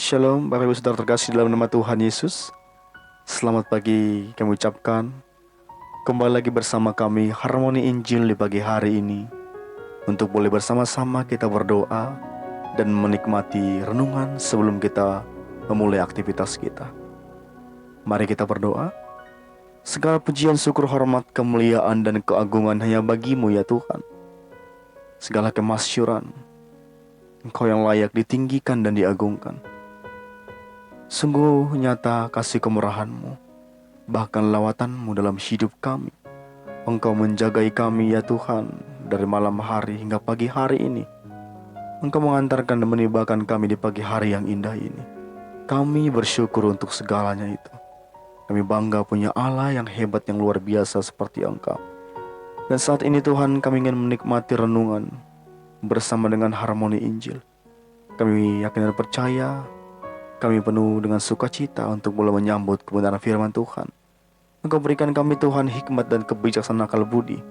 Shalom, Bapak Ibu Saudara terkasih dalam nama Tuhan Yesus. Selamat pagi kami ucapkan. Kembali lagi bersama kami Harmoni Injil di pagi hari ini, untuk boleh bersama-sama kita berdoa dan menikmati renungan sebelum kita memulai aktivitas kita. Mari kita berdoa. Segala pujian, syukur, hormat, kemuliaan, dan keagungan hanya bagi-Mu ya Tuhan. Segala kemasyuran, Engkau yang layak ditinggikan dan diagungkan. Sungguh nyata kasih kemurahan-Mu, bahkan lawatan-Mu dalam hidup kami. Engkau menjagai kami ya Tuhan, dari malam hari hingga pagi hari ini. Engkau mengantarkan dan menibakan kami di pagi hari yang indah ini. Kami bersyukur untuk segalanya itu. Kami bangga punya Allah yang hebat, yang luar biasa seperti Engkau. Dan saat ini Tuhan, kami ingin menikmati renungan bersama dengan Harmoni Injil. Kami yakin dan percaya, kami penuh dengan sukacita untuk boleh menyambut kebenaran firman Tuhan. Engkau berikan kami Tuhan hikmat dan kebijaksanaan akal budi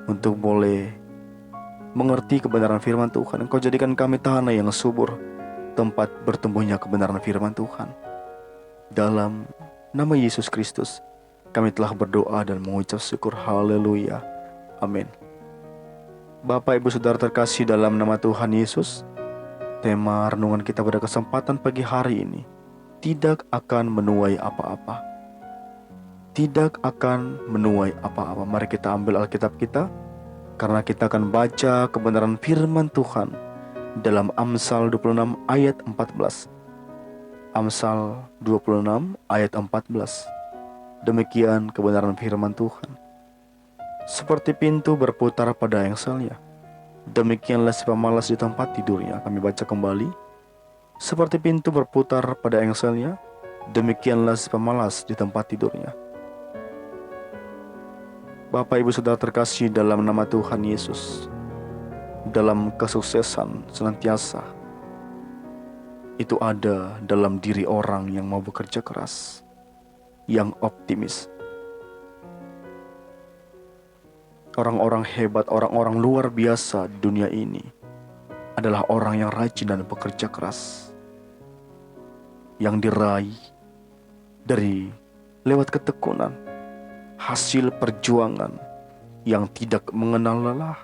untuk boleh mengerti kebenaran firman Tuhan. Engkau jadikan kami tanah yang subur, tempat bertumbuhnya kebenaran firman Tuhan. Dalam nama Yesus Kristus kami telah berdoa dan mengucap syukur. Haleluya. Amin. Bapak Ibu Saudara terkasih dalam nama Tuhan Yesus, tema renungan kita pada kesempatan pagi hari ini, tidak akan menuai apa-apa. Tidak akan menuai apa-apa. Mari kita ambil Alkitab kita, karena kita akan baca kebenaran firman Tuhan dalam Amsal 26 ayat 14. Amsal 26 ayat 14. Demikian kebenaran firman Tuhan. Seperti pintu berputar pada engselnya, demikianlah si pemalas di tempat tidurnya. Kami baca kembali. Seperti pintu berputar pada engselnya, demikianlah si pemalas di tempat tidurnya. Bapak Ibu Saudara terkasih dalam nama Tuhan Yesus, dalam kesuksesan senantiasa itu ada dalam diri orang yang mau bekerja keras, yang optimis. Orang-orang hebat, orang-orang luar biasa di dunia ini adalah orang yang rajin dan bekerja keras, yang diraih dari lewat ketekunan, hasil perjuangan yang tidak mengenal lelah.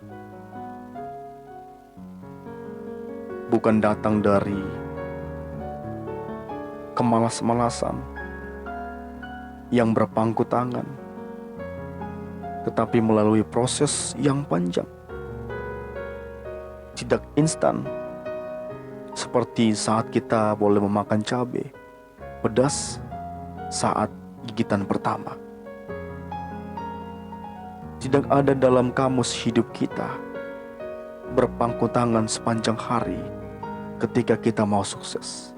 Bukan datang dari kemalas-malasan yang berpangku tangan, tetapi melalui proses yang panjang. Tidak instan, seperti saat kita boleh memakan cabai pedas saat gigitan pertama. Tidak ada dalam kamus hidup kita berpangku tangan sepanjang hari ketika kita mau sukses.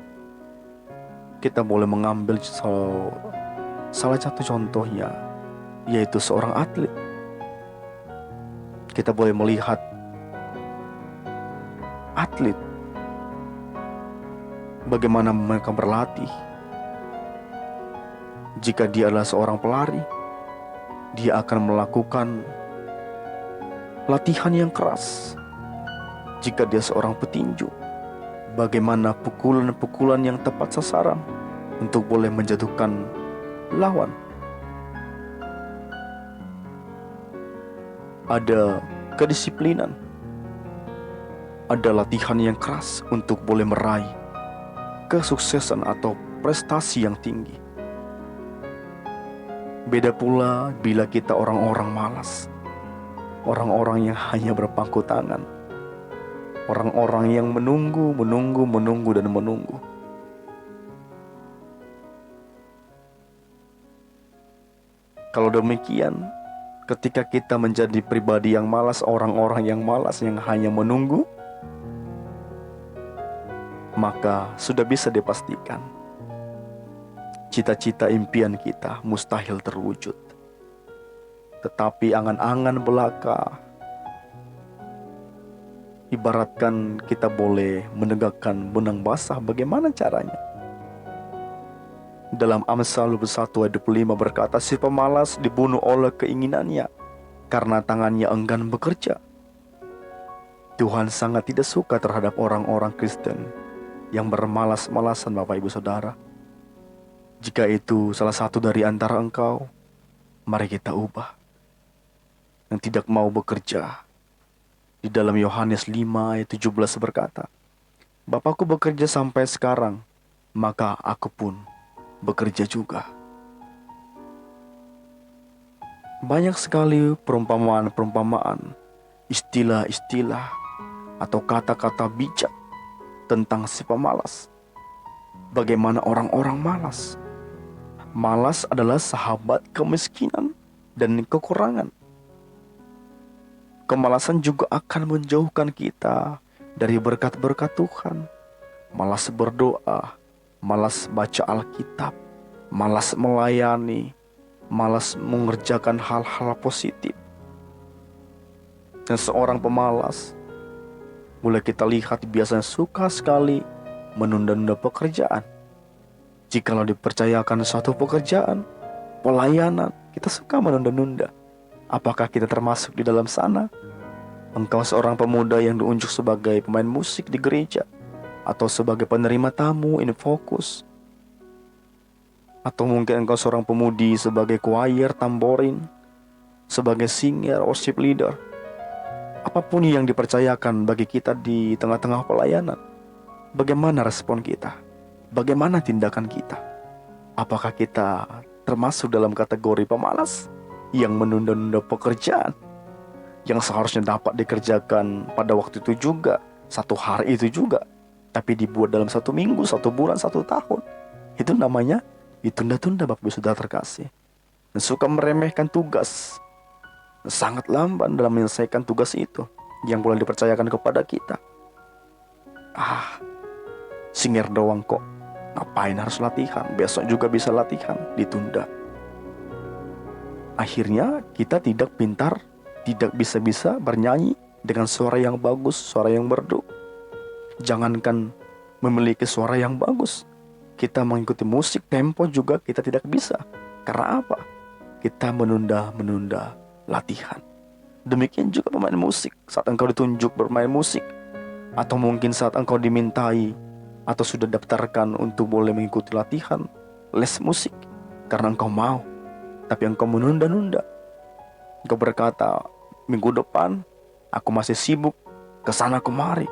Kita boleh mengambil salah satu contohnya, yaitu seorang atlet. Kita boleh melihat atlet, bagaimana mereka berlatih. Jika dia adalah seorang pelari, dia akan melakukan latihan yang keras. Jika dia seorang petinju, bagaimana pukulan-pukulan yang tepat sasaran untuk boleh menjatuhkan lawan. Ada kedisiplinan, ada latihan yang keras untuk boleh meraih kesuksesan atau prestasi yang tinggi. Beda pula bila kita orang-orang malas, orang-orang yang hanya berpangku tangan, orang-orang yang menunggu dan menunggu. Kalau demikian, ketika kita menjadi pribadi yang malas, orang-orang yang malas yang hanya menunggu, maka sudah bisa dipastikan cita-cita impian kita mustahil terwujud. Tetapi angan-angan belaka, ibaratkan kita boleh menegakkan benang basah. Bagaimana caranya? Dalam Amsal 21 ayat 25 berkata, si pemalas dibunuh oleh keinginannya, karena tangannya enggan bekerja. Tuhan sangat tidak suka terhadap orang-orang Kristen yang bermalas-malasan Bapak Ibu Saudara. Jika itu salah satu dari antara engkau, mari kita ubah. Yang tidak mau bekerja, di dalam Yohanes 5 ayat 17 berkata, Bapakku bekerja sampai sekarang, maka aku pun bekerja juga. Banyak sekali perumpamaan-perumpamaan, istilah-istilah, atau kata-kata bijak tentang si pemalas. Bagaimana orang-orang malas? Malas adalah sahabat kemiskinan dan kekurangan. Kemalasan juga akan menjauhkan kita dari berkat-berkat Tuhan. Malas berdoa, malas baca Alkitab, malas melayani, malas mengerjakan hal-hal positif. Dan seorang pemalas, mulai kita lihat biasanya suka sekali menunda-nunda pekerjaan. Jikalau dipercayakan suatu pekerjaan, pelayanan, kita suka menunda-nunda. Apakah kita termasuk di dalam sana? Engkau seorang pemuda yang diunjuk sebagai pemain musik di gereja, atau sebagai penerima tamu in fokus, atau mungkin engkau seorang pemudi sebagai choir, tamborin, sebagai singer, worship leader. Apapun yang dipercayakan bagi kita di tengah-tengah pelayanan, bagaimana respon kita? Bagaimana tindakan kita? Apakah kita termasuk dalam kategori pemalas yang menunda-nunda pekerjaan yang seharusnya dapat dikerjakan pada waktu itu juga, satu hari itu juga, tapi dibuat dalam 1 minggu, 1 bulan, 1 tahun? Itu namanya ditunda-tunda Bapak Ibu Saudara terkasih. Dan suka meremehkan tugas, sangat lamban dalam menyelesaikan tugas itu yang boleh dipercayakan kepada kita. Singer doang kok, ngapain harus latihan? Besok juga bisa latihan, ditunda. Akhirnya kita tidak pintar, tidak bisa-bisa bernyanyi dengan suara yang bagus, suara yang merdu. Jangankan memiliki suara yang bagus, kita mengikuti musik tempo juga kita tidak bisa. Karena apa? Kita menunda-menunda latihan. Demikian juga pemain musik. Saat engkau ditunjuk bermain musik, atau mungkin saat engkau dimintai atau sudah daftarkan untuk boleh mengikuti latihan les musik, karena engkau mau, tapi engkau menunda-nunda. Engkau berkata, minggu depan aku masih sibuk kesana kemari.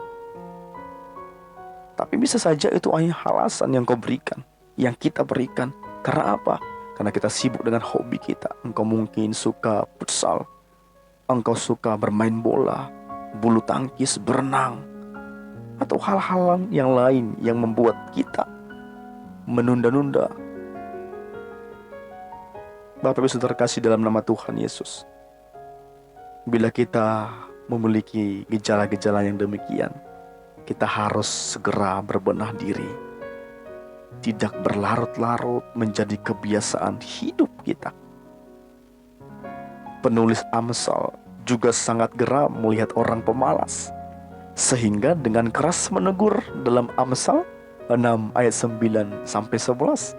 Tapi bisa saja itu hanya alasan yang kau berikan, yang kita berikan. Karena apa? Karena kita sibuk dengan hobi kita. Engkau mungkin suka futsal, engkau suka bermain bola, bulu tangkis, berenang, atau hal-hal yang lain yang membuat kita menunda-nunda. Bapak Ibu Saudara terkasih dalam nama Tuhan Yesus, bila kita memiliki gejala-gejala yang demikian, kita harus segera berbenah diri. Tidak berlarut-larut menjadi kebiasaan hidup kita. Penulis Amsal juga sangat geram melihat orang pemalas, sehingga dengan keras menegur dalam Amsal 6 ayat 9 sampai 11.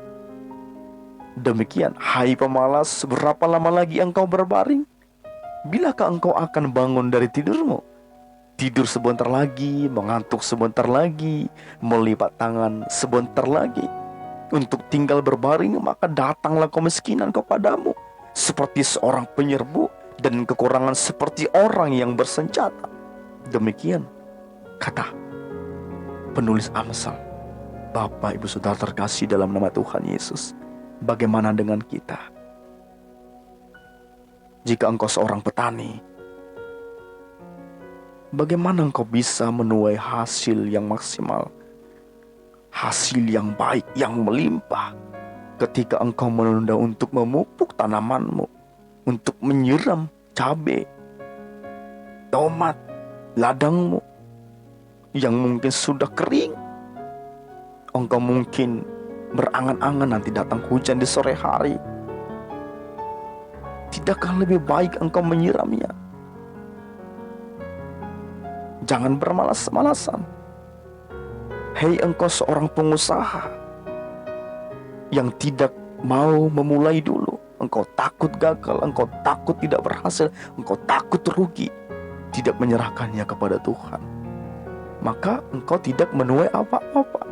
Demikian, hai pemalas, berapa lama lagi engkau berbaring? Bilakah engkau akan bangun dari tidurmu? Tidur sebentar lagi, mengantuk sebentar lagi, melipat tangan sebentar lagi. Untuk tinggal berbaring, maka datanglah kemiskinan kepadamu, seperti seorang penyerbu, dan kekurangan seperti orang yang bersenjata. Demikian kata penulis Amsal. Bapak Ibu Saudara terkasih dalam nama Tuhan Yesus, bagaimana dengan kita? Jika engkau seorang petani, bagaimana engkau bisa menuai hasil yang maksimal, hasil yang baik, yang melimpah, ketika engkau menunda untuk memupuk tanamanmu, untuk menyiram cabai, tomat, ladangmu yang mungkin sudah kering? Engkau mungkin berangan-angan nanti datang hujan di sore hari. Tidakkah lebih baik engkau menyiramnya? Jangan bermalas-malasan. Hei engkau seorang pengusaha yang tidak mau memulai dulu. Engkau takut gagal, engkau takut tidak berhasil, engkau takut rugi, tidak menyerahkannya kepada Tuhan. Maka engkau tidak menuai apa-apa.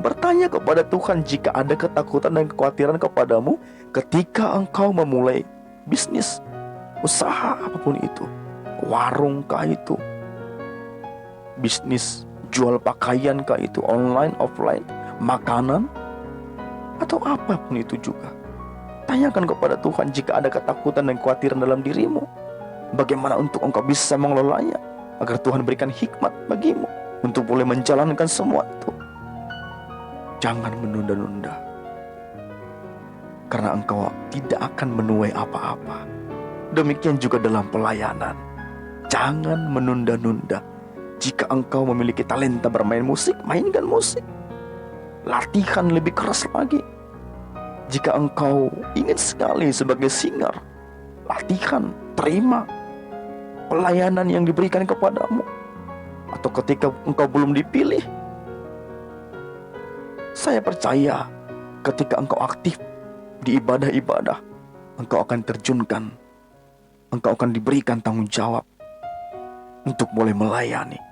Bertanya kepada Tuhan jika ada ketakutan dan kekhawatiran kepadamu ketika engkau memulai bisnis, usaha apapun itu. Warung kah itu, bisnis jual pakaian kah itu, online, offline, makanan, atau apapun itu juga. Tanyakan kepada Tuhan jika ada ketakutan dan kekhawatiran dalam dirimu. Bagaimana untuk engkau bisa mengelolanya, agar Tuhan berikan hikmat bagimu untuk boleh menjalankan semua itu. Jangan menunda-nunda, karena engkau tidak akan menuai apa-apa. Demikian juga dalam pelayanan. Jangan menunda-nunda. Jika engkau memiliki talenta bermain musik, mainkan musik. Latihan lebih keras lagi. Jika engkau ingin sekali sebagai singer, latihan, terima pelayanan yang diberikan kepadamu. Atau ketika engkau belum dipilih, saya percaya ketika engkau aktif di ibadah-ibadah, engkau akan terjunkan, engkau akan diberikan tanggung jawab untuk boleh melayani.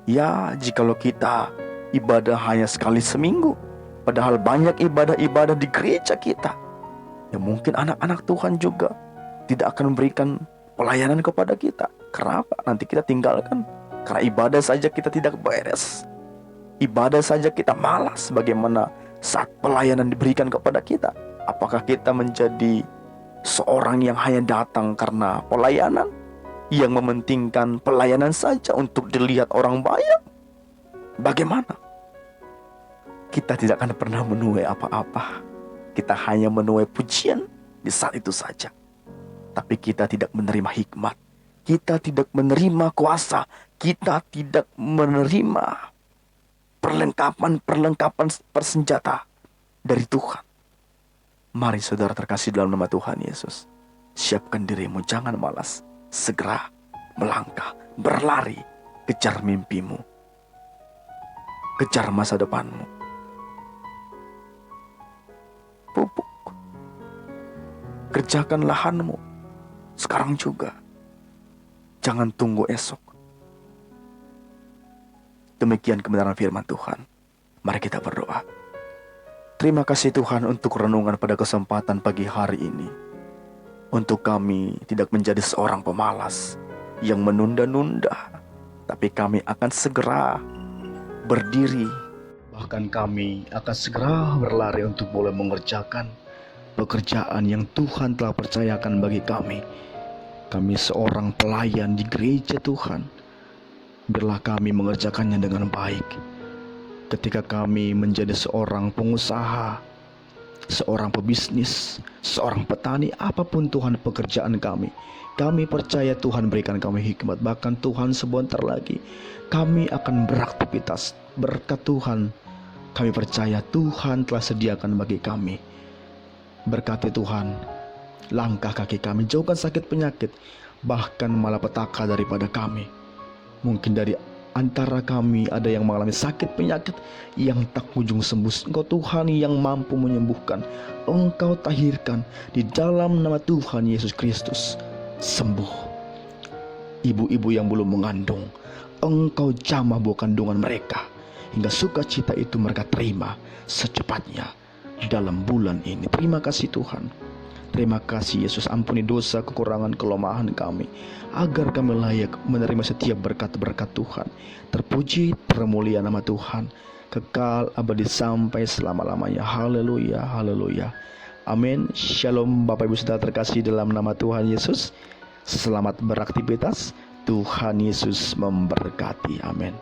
Ya, jikalau kita ibadah hanya sekali seminggu, padahal banyak ibadah-ibadah di gereja kita, ya mungkin anak-anak Tuhan juga tidak akan memberikan pelayanan kepada kita. Kenapa? Nanti kita tinggalkan. Karena ibadah saja kita tidak beres, ibadah saja kita malas. Bagaimana saat pelayanan diberikan kepada kita? Apakah kita menjadi seorang yang hanya datang karena pelayanan, yang mementingkan pelayanan saja untuk dilihat orang banyak? Bagaimana? Kita tidak akan pernah menuai apa-apa. Kita hanya menuai pujian di saat itu saja. Tapi kita tidak menerima hikmat, kita tidak menerima kuasa, kita tidak menerima perlengkapan persenjata dari Tuhan. Mari saudara terkasih dalam nama Tuhan Yesus, siapkan dirimu, jangan malas. Segera melangkah, berlari, kejar mimpimu, kejar masa depanmu. Pupuk, kerjakan lahanmu sekarang juga, jangan tunggu esok. Demikian kebenaran firman Tuhan. Mari kita berdoa. Terima kasih Tuhan untuk renungan pada kesempatan pagi hari ini. Untuk kami tidak menjadi seorang pemalas yang menunda-nunda, tapi kami akan segera berdiri. Bahkan kami akan segera berlari untuk boleh mengerjakan pekerjaan yang Tuhan telah percayakan bagi kami. Kami seorang pelayan di gereja Tuhan. Biarlah kami mengerjakannya dengan baik. Ketika kami menjadi seorang pengusaha, seorang pebisnis, seorang petani, apapun Tuhan pekerjaan kami percaya Tuhan berikan kami hikmat. Bahkan Tuhan sebentar lagi kami akan beraktivitas. Berkat Tuhan, kami percaya Tuhan telah sediakan bagi kami. Berkati Tuhan langkah kaki kami, jauhkan sakit penyakit, bahkan malapetaka daripada kami. Mungkin dari antara kami ada yang mengalami sakit penyakit yang tak kunjung sembuh. Engkau Tuhan yang mampu menyembuhkan. Engkau tahirkan di dalam nama Tuhan Yesus Kristus. Sembuh ibu-ibu yang belum mengandung, Engkau jamah buah kandungan mereka, hingga sukacita itu mereka terima secepatnya dalam bulan ini. Terima kasih Tuhan. Terima kasih Yesus, ampuni dosa, kekurangan, kelemahan kami, agar kami layak menerima setiap berkat-berkat Tuhan. Terpuji, termulia nama Tuhan, kekal abadi sampai selama-lamanya. Haleluya, haleluya. Amin. Shalom Bapak Ibu Saudara terkasih dalam nama Tuhan Yesus. Selamat beraktivitas. Tuhan Yesus memberkati. Amin.